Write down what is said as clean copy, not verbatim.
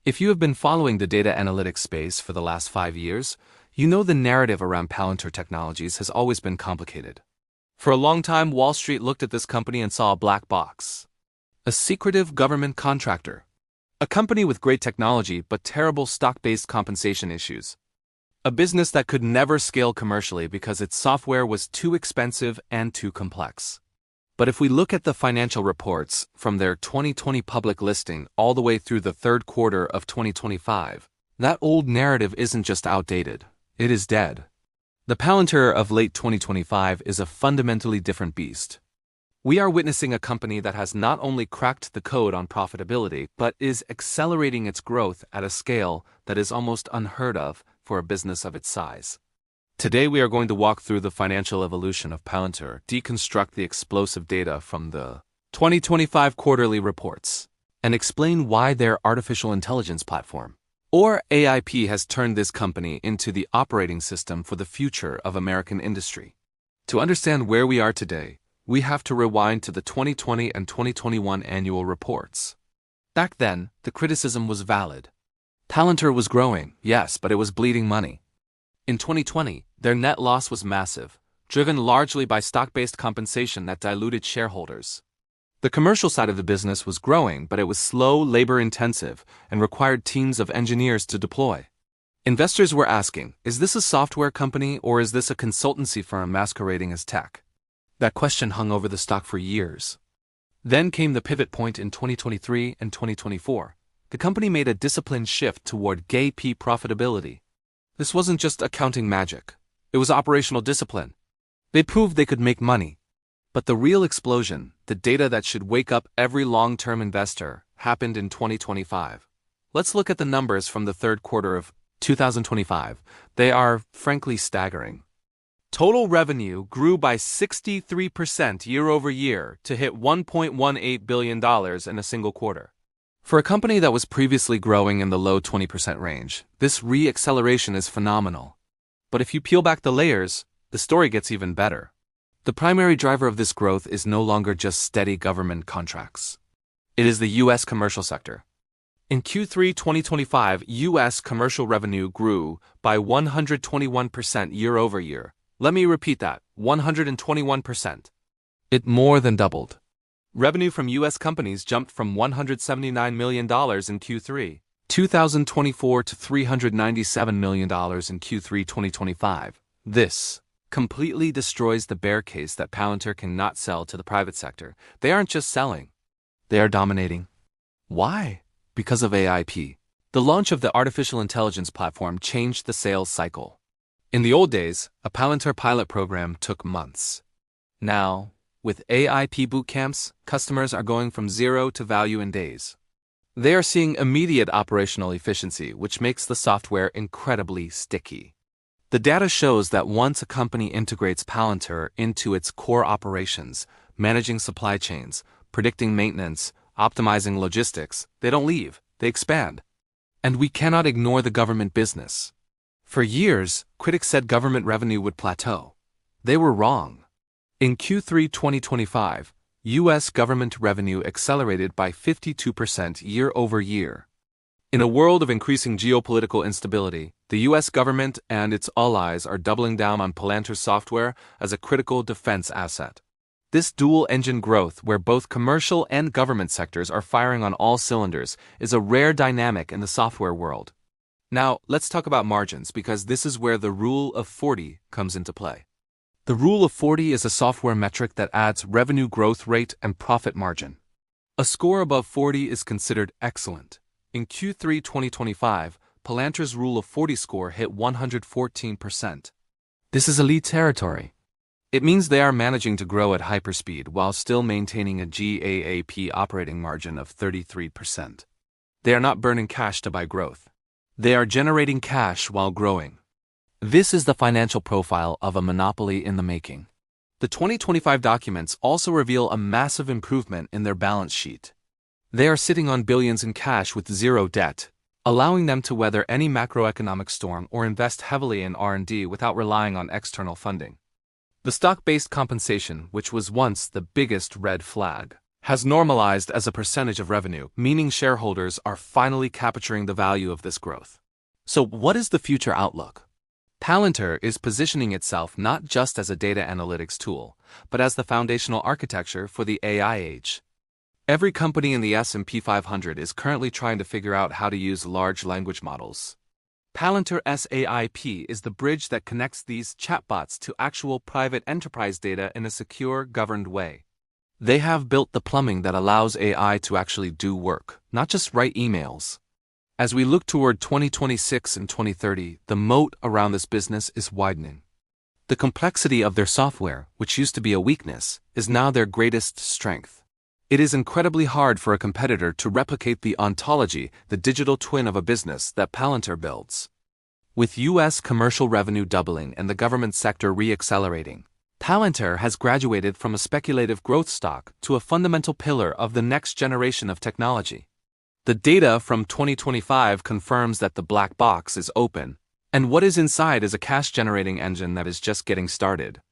If you have been following the data analytics space for the last 5 years, you know the narrative around Palantir Technologies has always been complicated. For a long time, Wall Street looked at this company and saw a black box. A secretive government contractor. A company with great technology but terrible stock-based compensation issues. A business that could never scale commercially because its software was too expensive and too complex. But if we look at the financial reports from their 2020 public listing all the way through the third quarter of 2025, that old narrative isn't just outdated, it is dead. The Palantir of late 2025 is a fundamentally different beast. We are witnessing a company that has not only cracked the code on profitability, but is accelerating its growth at a scale that is almost unheard of for a business of its size. Today we are going to walk through the financial evolution of Palantir, deconstruct the explosive data from the 2025 quarterly reports, and explain why their artificial intelligence platform, or AIP, has turned this company into the operating system for the future of American industry. To understand where we are today, we have to rewind to the 2020 and 2021 annual reports. Back then, the criticism was valid. Palantir was growing, yes, but it was bleeding money. In 2020, their net loss was massive, driven largely by stock-based compensation that diluted shareholders. The commercial side of the business was growing, but it was slow, labor-intensive, and required teams of engineers to deploy. Investors were asking, is this a software company or is this a consultancy firm masquerading as tech? That question hung over the stock for years. Then came the pivot point in 2023 and 2024. The company made a disciplined shift toward GAAP profitability. This wasn't just accounting magic. It was operational discipline. They proved they could make money. But the real explosion, the data that should wake up every long-term investor, happened in 2025. Let's look at the numbers from the third quarter of 2025. They are, frankly, staggering. Total revenue grew by 63% year over year to hit $1.18 billion in a single quarter. For a company that was previously growing in the low 20% range, this re-acceleration is phenomenal. But if you peel back the layers, the story gets even better. The primary driver of this growth is no longer just steady government contracts. It is the U.S. commercial sector. In Q3 2025, U.S. commercial revenue grew by 121% year over year. Let me repeat that, 121%. It more than doubled. Revenue from U.S. companies jumped from $179 million in Q3 2024 to $397 million in Q3 2025. This completely destroys the bear case that Palantir cannot sell to the private sector. They aren't just selling, they are dominating. Why? Because of AIP. The launch of the artificial intelligence platform changed the sales cycle. In the old days, a Palantir pilot program took months. Now, with AIP Bootcamps, customers are going from zero to value in days. They are seeing immediate operational efficiency, which makes the software incredibly sticky. The data shows that once a company integrates Palantir into its core operations, managing supply chains, predicting maintenance, optimizing logistics, they don't leave, they expand. And we cannot ignore the government business. For years, critics said government revenue would plateau. They were wrong. In Q3 2025, U.S. government revenue accelerated by 52% year over year. In a world of increasing geopolitical instability, the U.S. government and its allies are doubling down on Palantir software as a critical defense asset. This dual-engine growth, where both commercial and government sectors are firing on all cylinders, is a rare dynamic in the software world. Now, let's talk about margins, because this is where the Rule of 40 comes into play. The Rule of 40 is a software metric that adds revenue growth rate and profit margin. A score above 40 is considered excellent. In Q3 2025, Palantir's Rule of 40 score hit 114%. This is elite territory. It means they are managing to grow at hyperspeed while still maintaining a GAAP operating margin of 33%. They are not burning cash to buy growth. They are generating cash while growing. This is the financial profile of a monopoly in the making. The 2025 documents also reveal a massive improvement in their balance sheet. They are sitting on billions in cash with zero debt, allowing them to weather any macroeconomic storm or invest heavily in R&D without relying on external funding. The stock-based compensation, which was once the biggest red flag, has normalized as a percentage of revenue, meaning shareholders are finally capturing the value of this growth. So what is the future outlook? Palantir is positioning itself not just as a data analytics tool, but as the foundational architecture for the AI age. Every company in the S&P 500 is currently trying to figure out how to use large language models. Palantir's AIP is the bridge that connects these chatbots to actual private enterprise data in a secure, governed way. They have built the plumbing that allows AI to actually do work, not just write emails. As we look toward 2026 and 2030, the moat around this business is widening. The complexity of their software, which used to be a weakness, is now their greatest strength. It is incredibly hard for a competitor to replicate the ontology, the digital twin of a business that Palantir builds. With U.S. commercial revenue doubling and the government sector re-accelerating, Palantir has graduated from a speculative growth stock to a fundamental pillar of the next generation of technology. The data from 2025 confirms that the black box is open, and what is inside is a cash-generating engine that is just getting started.